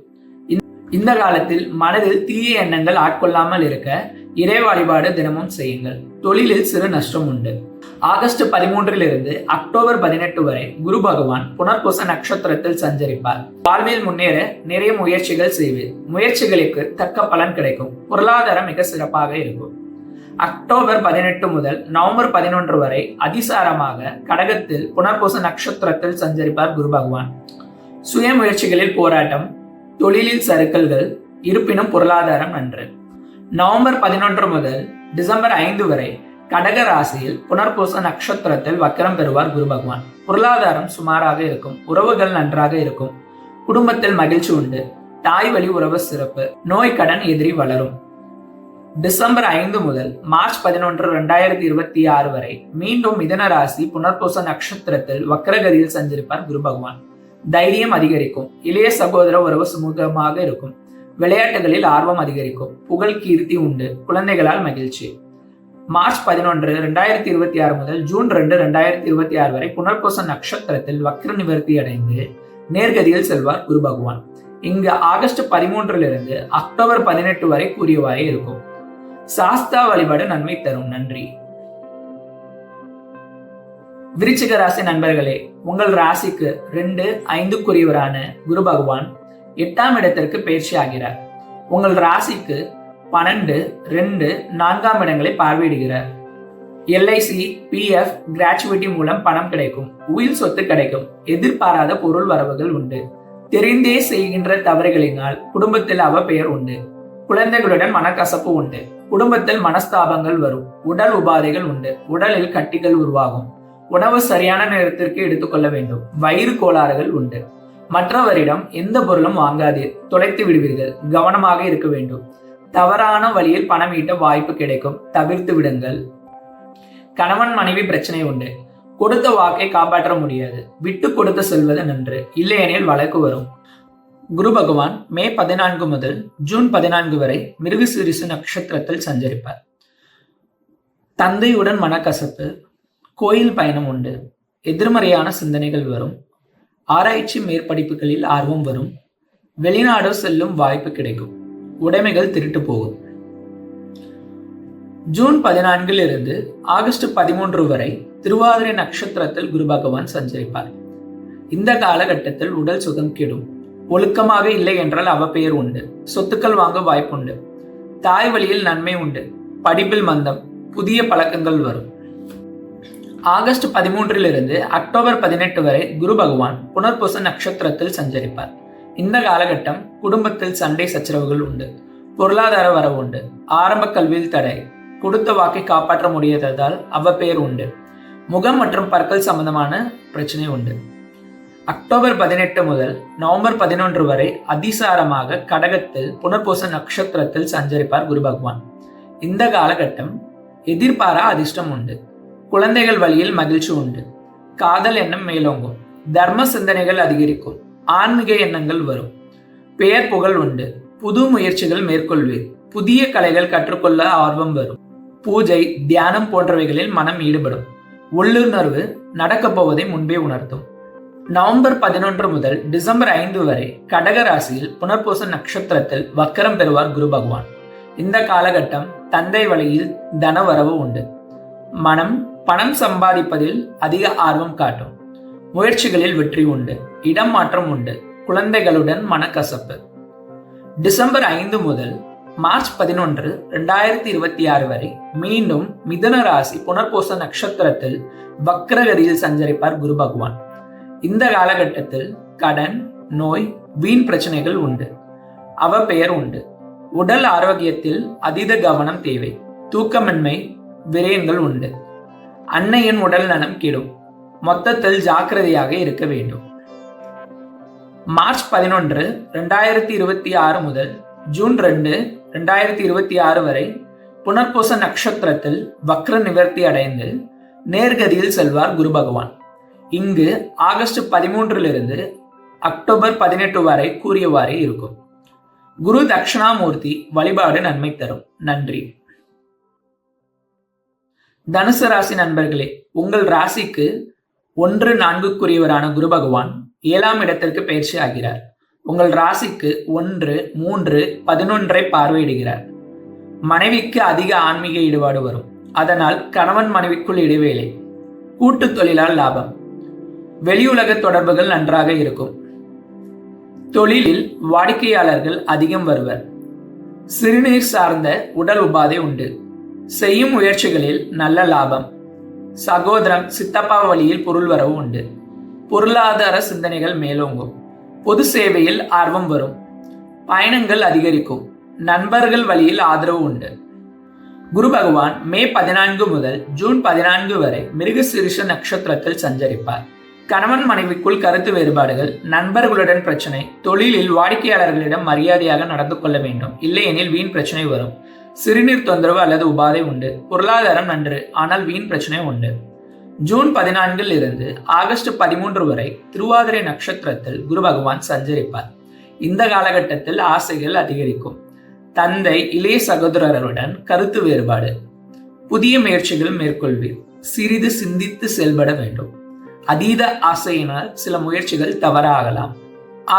இந்த காலத்தில் மனதில் தீய எண்ணங்கள் ஆட்கொள்ளாமல் இருக்க இறை வழிபாடு தினமும் செய்யுங்கள். தொழிலில் சிறு நஷ்டம் உண்டு. ஆகஸ்ட் 13 அக்டோபர் 18 வரை குரு பகவான் புனர்பூச நட்சத்திரத்தில் சஞ்சரிப்பார். வாழ்வில் முன்னேற நிறைய முயற்சிகள் செய்வீர். முயற்சிகளுக்கு தக்க பலன் கிடைக்கும். பொருளாதாரம் மிக சிறப்பாக இருக்கும். அக்டோபர் 18 முதல் நவம்பர் 11 வரை அதிசாரமாக கடகத்தில் புனர்பூச நட்சத்திரத்தில் சஞ்சரிப்பார் குரு பகவான். சுய முயற்சிகளில் போராட்டம், தொழிலில் சறுக்கல்கள், இருப்பினும் பொருளாதாரம் நன்று. நவம்பர் 11 முதல் டிசம்பர் 5 வரை கடக ராசியில் புனர்பூச நட்சத்திரத்தில் வக்கிரம் பெறுவார் குரு பகவான். பொருளாதாரம் சுமாராக இருக்கும். உறவுகள் நன்றாக இருக்கும். குடும்பத்தில் மகிழ்ச்சி உண்டு. தாய் வழி உறவு சிறப்பு. நோய் கடன் எதிரி வளரும். டிசம்பர் 5 முதல் மார்ச் 11, 2026 வரை மீண்டும் மிதன ராசி புனர்பூச நட்சத்திரத்தில் வக்ரகதியில் சஞ்சரிப்பார் குரு பகவான். தைரியம் அதிகரிக்கும். இளைய சகோதர உறவு சுமூகமாக இருக்கும். விளையாட்டுகளில் ஆர்வம் அதிகரிக்கும். புகழ் கீர்த்தி உண்டு. குழந்தைகளால் மகிழ்ச்சி. மார்ச் 11, 2026 முதல் ஜூன் 2, 2026 வரை புனர்பூச நட்சத்திரத்தில் வக்ர நிவர்த்தி அடைந்து நேர்கதியில் செல்வார் குரு பகவான். இங்கு ஆகஸ்ட் 13 அக்டோபர் 18 வரை கூறியவாறே இருக்கும். சாஸ்தா வழிபாடு நன்மை தரும். நன்றி. விருச்சிக ராசி நண்பர்களே, உங்கள் ராசிக்கு 2, 5 குரு பகவான் 8ஆம் இடத்திற்கு பயிற்சி ஆகிறார். உங்கள் ராசிக்கு 12, 2, 4ஆம் இடங்களை பார்வையிடுகிறார். LIC, PF, கிராச்சுவிட்டி மூலம் பணம் கிடைக்கும். உயில் சொத்து கிடைக்கும். எதிர்பாராத பொருள் வரவுகள் உண்டு. தெரிந்தே செய்கின்ற தவறுகளினால் குடும்பத்தில் அவப்பெயர் உண்டு. குழந்தைகளுடன் மனக்கசப்பு உண்டு. குடும்பத்தில் மனஸ்தாபங்கள் வரும். உடல் உபாதைகள் உண்டு. உடலில் கட்டிகள் உருவாகும். உணவு சரியான நேரத்திற்கு எடுத்துக்கொள்ள வேண்டும். வயிறு கோளாறுகள் உண்டு. மற்றவரிடம் எந்த பொருளும் வாங்காதீர். தொலைத்து விடுவீர்கள். கவனமாக இருக்க வேண்டும். தவறான வழியில் பணம் ஈட்ட வாய்ப்பு கிடைக்கும். தவிர்த்து விடுங்கள். கணவன் மனைவி பிரச்சனை உண்டு. கொடுத்த வாக்கை காப்பாற்ற முடியாது. விட்டு கொடுத்து செல்வது நன்று. இல்லையெனில் வழக்கு வரும். குரு பகவான் மே 14 முதல் ஜூன் 14 வரை மிருகசீரிச நட்சத்திரத்தில் சஞ்சரிப்பார். தந்தையுடன் மனக்கசப்பு. கோயில் பயணம் உண்டு. எதிர்மறையான சிந்தனைகள் வரும். ஆராய்ச்சி மேற்படிப்புகளில் ஆர்வம் வரும். வெளிநாடு செல்லும் வாய்ப்பு கிடைக்கும். உடைமைகள் திருட்டு போகும். ஜூன் 14 ஆகஸ்ட் 13 வரை திருவாதிரை நட்சத்திரத்தில் குரு பகவான் சஞ்சரிப்பார். இந்த காலகட்டத்தில் உடல் சுகம் கெடும். ஒழுக்கமாக இல்லை என்றால் அவப்பெயர் உண்டு. சொத்துக்கள் வாங்க வாய்ப்புண்டு. தாய் வழியில் நன்மை உண்டு. படிப்பில் மந்தம். புதிய பழக்கங்கள் வரும். ஆகஸ்ட் 13 அக்டோபர் 18 வரை குரு பகவான் புனர்பூச நட்சத்திரத்தில் சஞ்சரிப்பார். இந்த காலகட்டம் குடும்பத்தில் சண்டை சச்சரவுகள் உண்டு. பொருளாதார வரவு உண்டு. ஆரம்ப கல்வியில் தடை. கொடுத்த வாக்கை காப்பாற்ற முடியாததால் அவப்பெயர் உண்டு. முகம் மற்றும் பற்கள் சம்பந்தமான பிரச்சனை உண்டு. அக்டோபர் 18 முதல் நவம்பர் 11 வரை அதிசாரமாக கடகத்தில் புனர்பூச நட்சத்திரத்தில் சஞ்சரிப்பார் குரு பகவான். இந்த காலகட்டம் எதிர்பாரா அதிர்ஷ்டம் உண்டு. குழந்தைகள் வழியில் மகிழ்ச்சி உண்டு. காதல் எண்ணம் மேலோங்கும். தர்ம சிந்தனைகள் அதிகரிக்கும். ஆன்மீக எண்ணங்கள் வரும். பெயர் புகழ் உண்டு. புது முயற்சிகள் மேற்கொள்வீர். புதிய கலைகள் கற்றுக்கொள்ள ஆர்வம் வரும். பூஜை, தியானம் போன்றவைகளில் மனம் ஈடுபடும். உள்ளுணர்வு நடக்கப் போவதை முன்பே உணர்த்தும். நவம்பர் 11 முதல் டிசம்பர் 5 வரை கடக ராசியில் புனர்பூச நட்சத்திரத்தில் வக்கரம் பெறுவார் குரு பகவான். இந்த காலகட்டம் தந்தை வழியில் தனவரவு உண்டு. மனம் பணம் சம்பாதிப்பதில் அதிக ஆர்வம் காட்டும். முயற்சிகளில் வெற்றி உண்டு. இடம் மாற்றம் உண்டு. குழந்தைகளுடன் மனக்கசப்பு. டிசம்பர் 5 முதல் மார்ச் 11, 2026 வரை மீண்டும் மிதுன ராசி புனர்பூச நட்சத்திரத்தில் வக்ரகதியில் சஞ்சரிப்பார் குரு பகவான். இந்த காலகட்டத்தில் கடன், நோய், வீண் பிரச்சனைகள் உண்டு. அவப்பெயர் உண்டு. உடல் ஆரோக்கியத்தில் அதீத கவனம் தேவை. தூக்கமின்மை, விரயங்கள் உண்டு. அன்னையின் உடல் நலம் கெடும். மொத்தத்தில் ஜாக்கிரதையாக இருக்க வேண்டும். மார்ச் 11, 2026 முதல் ஜூன் 2, 2026 வரை புனர்பூச நட்சத்திரத்தில் வக்ர நிவர்த்தி அடைந்து நேர்கதியில் செல்வார் குரு பகவான். இங்கு ஆகஸ்ட் 13 அக்டோபர் 18 வரை கூறியவாறே இருக்கும். குரு தட்சிணாமூர்த்தி வழிபாடு நன்மை தரும். நன்றி. தனுசு ராசி நண்பர்களே, உங்கள் ராசிக்கு 1-4 குரு பகவான் 7ஆம் இடத்திற்கு பயிற்சி ஆகிறார். உங்கள் ராசிக்கு 1, 3, 11 பார்வையிடுகிறார். மனைவிக்கு அதிக ஆன்மீக ஈடுபாடு வரும். அதனால் கணவன் மனைவிக்குள் இடைவேளை. கூட்டு தொழிலால் லாபம். வெளியுலக தொடர்புகள் நன்றாக இருக்கும். தொழிலில் வாடிக்கையாளர்கள் அதிகம் வருவர். சிறுநீர் சார்ந்த உடல் உபாதை உண்டு. செய்யும் முயற்சிகளில் நல்ல லாபம். சகோதரம், சித்தப்பா வழியில் பொருள் வரவு உண்டு. பொருளாதார சிந்தனைகள் மேலோங்கும். பொது சேவையில் ஆர்வம் வரும். பயணங்கள் அதிகரிக்கும். நண்பர்கள் வழியில் ஆதரவு உண்டு. குரு பகவான் மே 14 முதல் ஜூன் 14 வரை மிருகசீரிஷ நட்சத்திரத்தில் சஞ்சரிப்பார். கணவன் மனைவிக்குள் கருத்து வேறுபாடுகள், நண்பர்களுடன் பிரச்சனை, தொழிலில் வாடிக்கையாளர்களிடம் மரியாதையாக நடந்து கொள்ள வேண்டும். இல்லையெனில் வீண் பிரச்சனை வரும். சிறுநீர் தொந்தரவு அல்லது உபாதை உண்டு. பொருளாதாரம் நன்று, ஆனால் வீண் பிரச்சனை உண்டு. ஜூன் 14 ஆகஸ்ட் 13 வரை திருவாதிரை நட்சத்திரத்தில் குரு பகவான் சஞ்சரிப்பார். இந்த காலகட்டத்தில் ஆசைகள் அதிகரிக்கும். தந்தை, இளைய சகோதரருடன் கருத்து வேறுபாடு. புதிய முயற்சிகள் மேற்கொள்வீர். சிறிது சிந்தித்து செயல்பட வேண்டும். அதீத ஆசையினால் சில முயற்சிகள் தவறாகலாம்.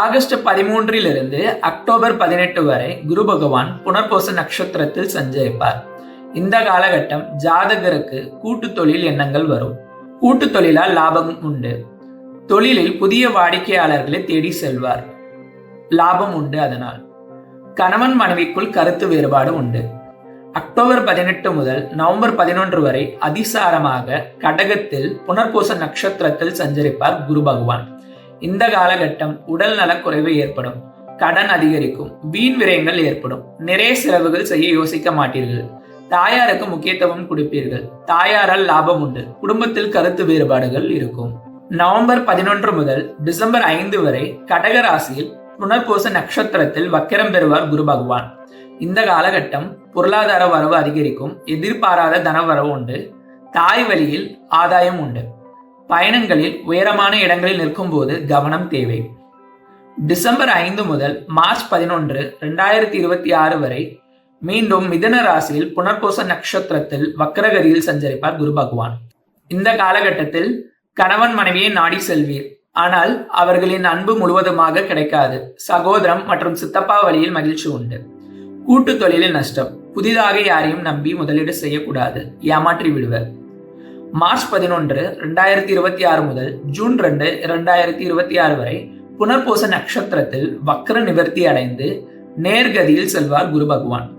ஆகஸ்ட் 13 அக்டோபர் 18 வரை குரு பகவான் புனர்பூச நட்சத்திரத்தில் சஞ்சரிப்பார். இந்த காலகட்டம் ஜாதகருக்கு கூட்டு தொழில் எண்ணங்கள் வரும். கூட்டு தொழிலால் லாபம் உண்டு. தொழிலில் புதிய வாடிக்கையாளர்களை தேடி செல்வார். லாபம் உண்டு. அதனால் கணவன் மனைவிக்குள் கருத்து வேறுபாடு உண்டு. அக்டோபர் 18 முதல் நவம்பர் 11 வரை அதிசாரமாக கடகத்தில் புனர்பூச நட்சத்திரத்தில் சஞ்சரிப்பார் குரு பகவான். இந்த காலகட்டம் உடல் நலக்குறைவு ஏற்படும். கடன் அதிகரிக்கும். வீண் விரயங்கள் ஏற்படும். நிறைய செலவுகள் செய்ய யோசிக்க மாட்டீர்கள். தாயாருக்கு முக்கியத்துவம் கொடுப்பீர்கள். தாயாரால் லாபம் உண்டு. குடும்பத்தில் கருத்து வேறுபாடுகள் இருக்கும். நவம்பர் 11 முதல் டிசம்பர் 5 வரை கடக ராசியில் புனர்பூச நட்சத்திரத்தில் வக்கிரம் பெறுவார் குரு பகவான். இந்த காலகட்டம் பொருளாதார வரவு அதிகரிக்கும். எதிர்பாராத தனவரவு உண்டு. தாய் வழியில் ஆதாயம் உண்டு. பயணங்களில் உயரமான இடங்களில் நிற்கும் போது கவனம் தேவை. டிசம்பர் 5 முதல் மார்ச் 11, 2026 வரை மீண்டும் மிதுன ராசியில் புனர்பூச நட்சத்திரத்தில் வக்ரகதியில் சஞ்சரிப்பார் குரு பகவான். இந்த காலகட்டத்தில் கணவன் மனைவியை நாடி செல்வீர், ஆனால் அவர்களின் அன்பு முழுவதுமாக கிடைக்காது. சகோதரம் மற்றும் சித்தப்பா வழியில் மகிழ்ச்சி உண்டு. கூட்டு தொழிலில் நஷ்டம். புதிதாக யாரையும் நம்பி முதலீடு செய்யக்கூடாது, ஏமாற்றி விடுவர். மார்ச் 11, 2026 முதல் ஜூன் 2, 2026 வரை புனர்பூச நட்சத்திரத்தில் வக்ர நிவர்த்தி அடைந்து நேர்கதியில் செல்வார் குரு பகவான்.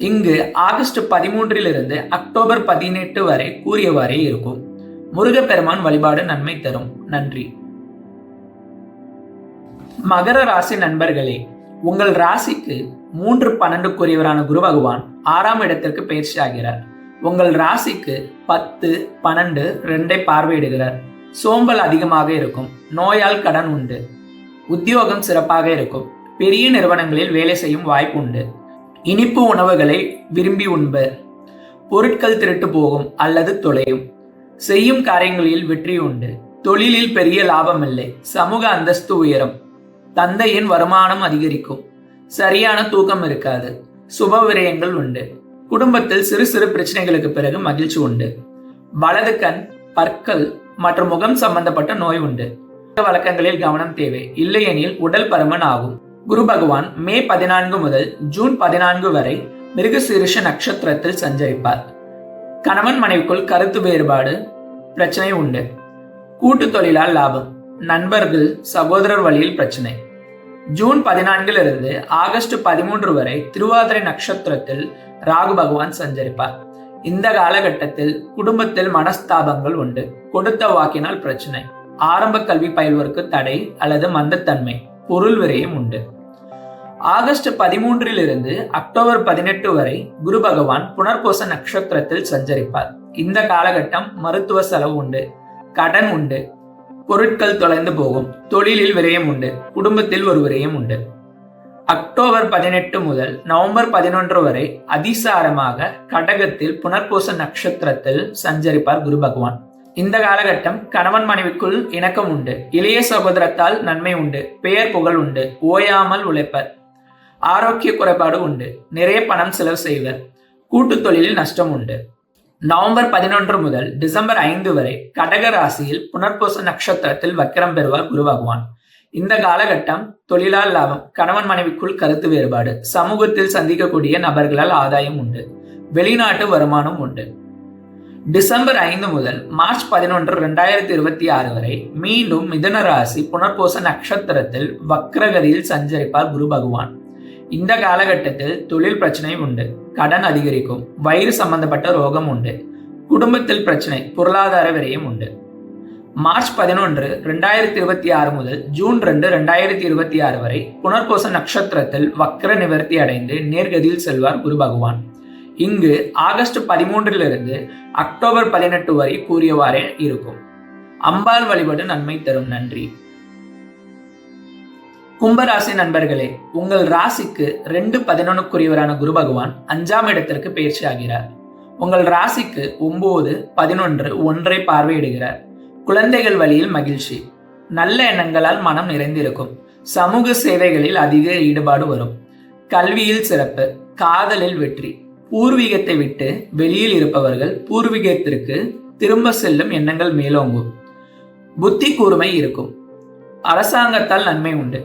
இங்கு ஆகஸ்ட் 13 அக்டோபர் 18 வரை கூறியவாறே இருக்கும். முருகப்பெருமான் வழிபாடு நன்மை தரும். நன்றி. மகர ராசி நண்பர்களே, உங்கள் ராசிக்கு 3, 12 கூறியவரான குரு பகவான் 6ஆம் இடத்திற்கு பயிற்சி ஆகிறார். உங்கள் ராசிக்கு 10, 12, 2 பார்வையிடுகிறார். சோம்பல் அதிகமாக இருக்கும். நோயால் கடன் உண்டு. உத்தியோகம் சிறப்பாக இருக்கும். பெரிய நிறுவனங்களில் வேலை செய்யும் வாய்ப்பு உண்டு. இனிப்பு உணவுகளை விரும்பி உண்பர். பொருட்கள் திருட்டு போகும் அல்லது தொலையும். செய்யும் காரியங்களில் வெற்றி உண்டு. தொழிலில் பெரிய லாபம் இல்லை. சமூக அந்தஸ்து உயரும். தந்தையின் வருமானம் அதிகரிக்கும். சரியான தூக்கம் இருக்காது. சுப விரயங்கள் உண்டு. குடும்பத்தில் சிறு சிறு பிரச்சனைகளுக்கு பிறகு மகிழ்ச்சி உண்டு. வலது கண், பற்கள் மற்றும் முகம் சம்பந்தப்பட்ட நோய் உண்டு. வழக்கங்களில் கவனம் தேவை, இல்லையெனில் உடல் பருமன் ஆகும். குரு பகவான் மே 14 முதல் ஜூன் 14 வரை மிருகசீரிஷ நட்சத்திரத்தில் சஞ்சரிப்பார். கணவன் மனைவிக்குள் கருத்து வேறுபாடு பிரச்சனை உண்டு. கூட்டு தொழிலால் லாபம். நண்பர்கள் சகோதரர் வழியில் பிரச்சனை. ஜூன் 14 ஆகஸ்ட் 13 வரை திருவாதிரை நட்சத்திரத்தில் ராகு பகவான் சஞ்சரிப்பார். இந்த காலகட்டத்தில் குடும்பத்தில் மனஸ்தாபங்கள் உண்டு. கொடுத்த வாக்கினால் பிரச்சனை. ஆரம்ப கல்வி பயில்வோருக்கு தடை அல்லது மந்தத்தன்மை. பொருள் விரயம் உண்டு. ஆகஸ்ட் 13 அக்டோபர் 18 வரை குரு பகவான் புனர்பூச நட்சத்திரத்தில் சஞ்சரிப்பார். இந்த காலகட்டம் மருத்துவ செலவு உண்டு. கடன் உண்டு. பொருட்கள் தொலைந்து போகும். தொழிலில் விரயம் உண்டு. குடும்பத்தில் ஒரு விரயம் உண்டு. அக்டோபர் 18 முதல் நவம்பர் 11 வரை அதிசாரமாக கடகத்தில் புனர்பூச நட்சத்திரத்தில் சஞ்சரிப்பார் குரு பகவான். இந்த காலகட்டம் கணவன் மனைவிக்குள் இணக்கம் உண்டு. இளைய சகோதரத்தால் நன்மை உண்டு. பெயர் புகழ் உண்டு. ஓயாமல் உழைப்பர். ஆரோக்கிய குறைபாடு உண்டு. நிறைய பணம் செலவு செய்வர். கூட்டு தொழிலில் நஷ்டம் உண்டு. நவம்பர் 11 முதல் டிசம்பர் 5 வரை கடக ராசியில் புனர்பூச நட்சத்திரத்தில் வக்கிரம் பெறுவார் குரு பகவான். இந்த காலகட்டம் தொழிலால் லாபம். கணவன் மனைவிக்குள் கருத்து வேறுபாடு. சமூகத்தில் சந்திக்கக்கூடிய நபர்களால் ஆதாயம் உண்டு. வெளிநாட்டு வருமானம் உண்டு. டிசம்பர் 5 முதல் மார்ச் 11, 2026 வரை மீண்டும் மிதுன ராசி புனர்பூச நட்சத்திரத்தில் வக்ரகதியில் சஞ்சரிப்பார் குரு பகவான். இந்த காலகட்டத்தில் தொழில் பிரச்சனை உண்டு. கடன் அதிகரிக்கும். வயிறு சம்பந்தப்பட்ட ரோகம் உண்டு. குடும்பத்தில் பிரச்சனை. பொருளாதார விரயம் உண்டு. மார்ச் 11, 2026 முதல் ஜூன் 2, 2026 வரை புனர்பூச நட்சத்திரத்தில் வக்ர நிவர்த்தி அடைந்து நேர்கதியில் செல்வார் குரு பகவான். இங்கு ஆகஸ்ட் 13 அக்டோபர் 18 வரை கூறியவாறே இருக்கும். அம்பாள் வழிபாடு நன்மை தரும். நன்றி. கும்பராசி நண்பர்களே, உங்கள் ராசிக்கு 2, 11 குரு பகவான் 5ஆம் இடத்திற்கு பயிற்சி ஆகிறார். உங்கள் ராசிக்கு 9, 11, 1 பார்வையிடுகிறார். குழந்தைகள் வழியில் மகிழ்ச்சி. நல்ல எண்ணங்களால் மனம் நிறைந்திருக்கும். சமூக சேவைகளில் அதிக ஈடுபாடு வரும். கல்வியில் சிறப்பு. காதலில் வெற்றி. பூர்வீகத்தை விட்டு வெளியில் இருப்பவர்கள் பூர்வீகத்திற்கு திரும்ப செல்லும் எண்ணங்கள் மேலோங்கும். புத்தி கூர்மை இருக்கும். அரசாங்கத்தால் நன்மை உண்டு.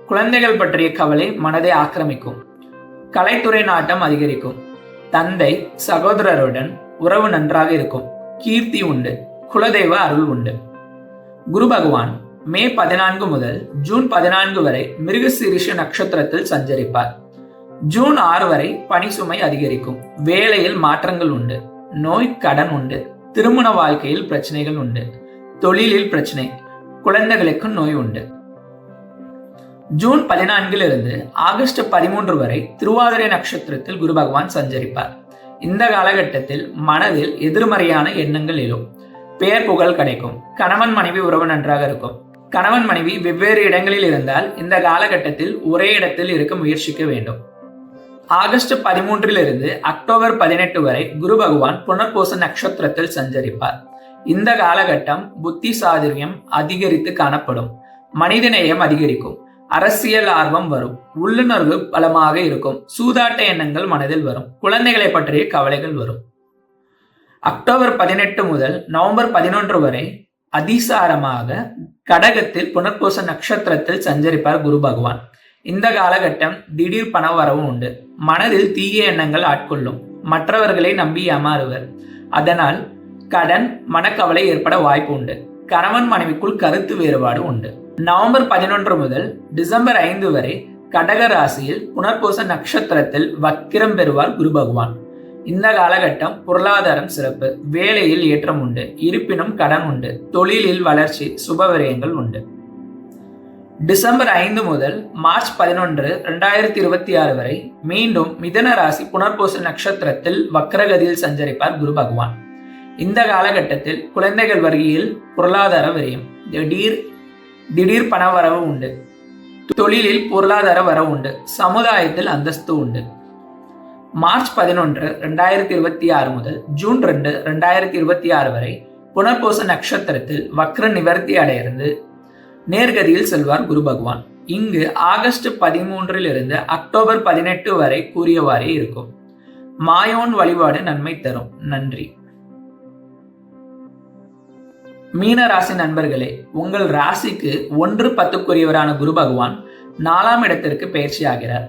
குழந்தைகள் பற்றிய கவலை மனதை ஆக்கிரமிக்கும். கலைத்துறை நாட்டம் அதிகரிக்கும். தந்தை சகோதரருடன் உறவு நன்றாக இருக்கும். கீர்த்தி உண்டு. குலதெய்வ அருள் உண்டு. குரு பகவான் மே 14 முதல் ஜூன் 14 வரை மிருகசீரிஷ நட்சத்திரத்தில் சஞ்சரிப்பார். ஜூன் 6 வரை பணி சுமை அதிகரிக்கும். வேலையில் மாற்றங்கள் உண்டு. நோய் கடன் உண்டு. திருமண வாழ்க்கையில் பிரச்சனைகள் உண்டு. தொழிலில் பிரச்சனை. குழந்தைகளுக்கு நோய் உண்டு. ஜூன் 14 ஆகஸ்ட் 13 வரை திருவாதிரை நட்சத்திரத்தில் குரு பகவான் சஞ்சரிப்பார். இந்த காலகட்டத்தில் மனதில் எதிர்மறையான எண்ணங்கள் எழும். பெயர் புகழ் கிடைக்கும். கணவன் மனைவி உறவு நன்றாக இருக்கும். கணவன் மனைவி வெவ்வேறு இடங்களில் இருந்தால் இந்த காலகட்டத்தில் ஒரே இடத்தில் இருக்க முயற்சிக்க வேண்டும். ஆகஸ்ட் 13 அக்டோபர் 18 வரை குரு பகவான் புனர்பூச நட்சத்திரத்தில் சஞ்சரிப்பார். இந்த காலகட்டம் புத்தி சாதுரியம் அதிகரித்து காணப்படும். மனிதநேயம் அதிகரிக்கும். அரசியல் ஆர்வம் வரும். உள்ளுணர்வு பலமாக இருக்கும். சூதாட்ட எண்ணங்கள் மனதில் வரும். குழந்தைகளை பற்றிய கவலைகள் வரும். அக்டோபர் 18 முதல் நவம்பர் 11 வரை அதிசாரமாக கடகத்தில் புனர்பூச நட்சத்திரத்தில் சஞ்சரிப்பார் குரு பகவான். இந்த காலகட்டம் திடீர் பண வரவும் உண்டு. மனதில் தீய எண்ணங்கள் ஆட்கொள்ளும். மற்றவர்களை நம்பி ஏமாறுவர். அதனால் கடன், மனக்கவலை ஏற்பட வாய்ப்பு உண்டு. கணவன் மனைவிக்குள் கருத்து வேறுபாடு உண்டு. நவம்பர் 11 முதல் டிசம்பர் 5 வரை கடக ராசியில் புனர்பூச நட்சத்திரத்தில் வக்கிரம் பெறுவார் குரு பகவான். இந்த காலகட்டம் பொருளாதாரம் சிறப்பு, வேலையில் ஏற்றம் உண்டு. இருப்பினும் கடன் உண்டு. தொழிலில் வளர்ச்சி, சுபவிரயங்கள் உண்டு. டிசம்பர் 5 முதல் மார்ச் 11, 2026 வரை மீண்டும் மிதுன ராசி புனர்பூச நட்சத்திரத்தில் வக்ரகதியில் சஞ்சரிப்பார் குரு பகவான். இந்த காலகட்டத்தில் குழந்தைகள் வருகையில் பொருளாதார விரயம், திடீர் பண வரவு உண்டு. தொழிலில் பொருளாதார வரவு உண்டு. சமுதாயத்தில் அந்தஸ்து உண்டு. மார்ச் 11, 2026 முதல் ஜூன் 2, 2026 வரை புனர்பூச நட்சத்திரத்தில் வக்ர நிவர்த்தி அடைந்து நேர்கதியில் செல்வார் குரு பகவான். இங்கு ஆகஸ்ட் 13 அக்டோபர் 18 வரை கூறியவாறே இருக்கும். மாயோன் வழிபாடு நன்மை தரும். நன்றி. மீன ராசி நண்பர்களே, உங்கள் ராசிக்கு 1-10 குரு பகவான் 4ஆம் இடத்திற்கு பயிற்சி ஆகிறார்.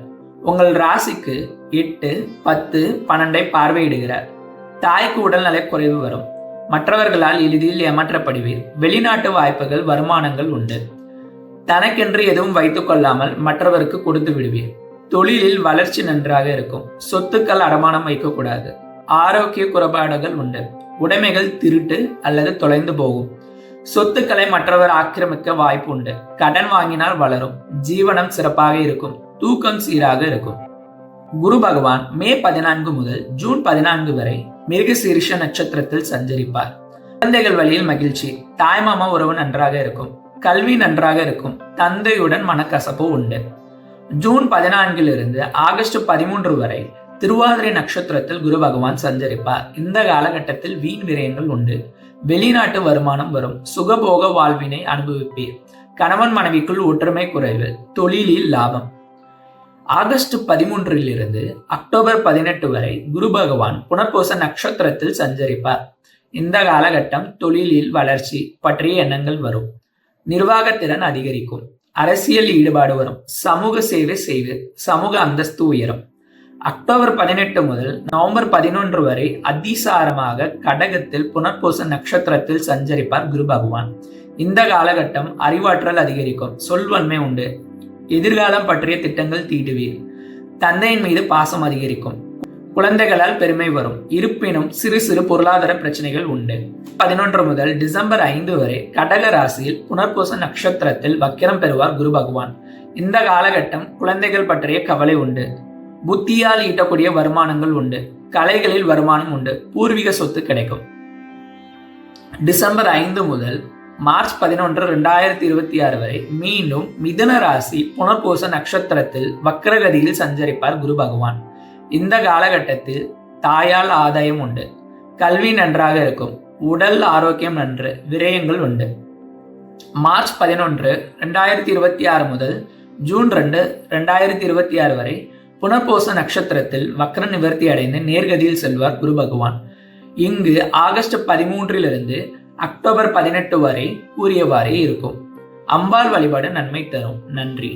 உங்கள் ராசிக்கு 8, 10, 12 பார்வையிடுகிறார். தாய்க்கு உடல்நல குறைவு வரும். மற்றவர்களால் எளிதில் ஏமாற்றப்படுவீர். வெளிநாட்டு வாய்ப்புகள், வருமானங்கள் உண்டு. தனக்கென்று எதுவும் வைத்துக் கொள்ளாமல் மற்றவருக்கு கொடுத்து விடுவீர். தொழிலில் வளர்ச்சி நன்றாக இருக்கும். சொத்துக்கள் அடமானம் வைக்கக்கூடாது. ஆரோக்கிய குறைபாடுகள் உண்டு. உடைமைகள் திருட்டு அல்லது தொலைந்து போகும். சொத்துக்களை மற்றவர் ஆக்கிரமிக்க வாய்ப்பு உண்டு. கடன் வாங்கினால் வளரும். ஜீவனம் சிறப்பாக இருக்கும். தூக்கம் சீராக இருக்கும். குரு பகவான் மே 14 முதல் ஜூன் 14 வரை மிருகசீரிஷ நட்சத்திரத்தில் சஞ்சரிப்பார். குழந்தைகள் வழியில் மகிழ்ச்சி. தாய்மாமா உறவு நன்றாக இருக்கும். கல்வி நன்றாக இருக்கும். தந்தையுடன் மனக்கசப்பு உண்டு. ஜூன் 14 ஆகஸ்ட் 13 வரை திருவாதிரை நட்சத்திரத்தில் குரு பகவான் சஞ்சரிப்பார். இந்த காலகட்டத்தில் வீண் விரயங்கள் உண்டு. வெளிநாட்டு வருமானம் வரும். சுகபோக வாழ்வினை அனுபவிப்பீர். கணவன் மனைவிக்குள் ஒற்றுமை குறைவு. தொழிலில் லாபம். ஆகஸ்ட் 13 அக்டோபர் 18 வரை குரு பகவான் புனர்பூச நட்சத்திரத்தில் சஞ்சரிப்பார். இந்த காலகட்டம் தொழிலில் வளர்ச்சி பற்றிய எண்ணங்கள் வரும். நிர்வாகத்திறன் அதிகரிக்கும். அரசியல் ஈடுபாடு வரும். சமூக சேவை செய்து சமூக அந்தஸ்து உயரும். அக்டோபர் 18 முதல் நவம்பர் 11 வரை அதிசாரமாக கடகத்தில் புனர்பூச நட்சத்திரத்தில் சஞ்சரிப்பார் குரு பகவான். இந்த காலகட்டம் அறிவாற்றல் அதிகரிக்கும். சொல்வன்மை உண்டு. எதிர்காலம் பற்றிய திட்டங்கள் தீட்டுவீர். தந்தையின் மீது பாசம் அதிகரிக்கும். குழந்தைகளால் பெருமை வரும். இருப்பினும் சிறு சிறு பொருளாதார பிரச்சனைகள் உண்டு. 11 முதல் டிசம்பர் 5 வரை கடக ராசியில் புனர்பூச நட்சத்திரத்தில் வக்கிரம் பெறுவார் குரு பகவான். இந்த காலகட்டம் குழந்தைகள் பற்றிய கவலை உண்டு. புத்தியால் ஈட்டக்கூடிய வருமானங்கள் உண்டு. கலைகளில் வருமானம் உண்டு. பூர்வீக சொத்து கிடைக்கும். டிசம்பர் 5 முதல் மார்ச் 11, 2026 வரை மீண்டும் மிதுன ராசி புனர்பூச நட்சத்திரத்தில் வக்ரகதியில் சஞ்சரிப்பார் குரு பகவான். இந்த காலகட்டத்தில் தாயால் ஆதாயம் உண்டு. கல்வி நன்றாக இருக்கும். உடல் ஆரோக்கியம் நன்று. விரயங்கள் உண்டு. மார்ச் 11, 2026 முதல் ஜூன் 2, 2026 வரை புனர்பூச நட்சத்திரத்தில் வக்ர நிவர்த்தி அடைந்து நேர்கதியில் செல்வார் குரு பகவான். இங்கு ஆகஸ்ட் 13 அக்டோபர் 18 வரை கூறியவாறே இருக்கும். அம்பாள் வழிபாடு நன்மை தரும். நன்றி.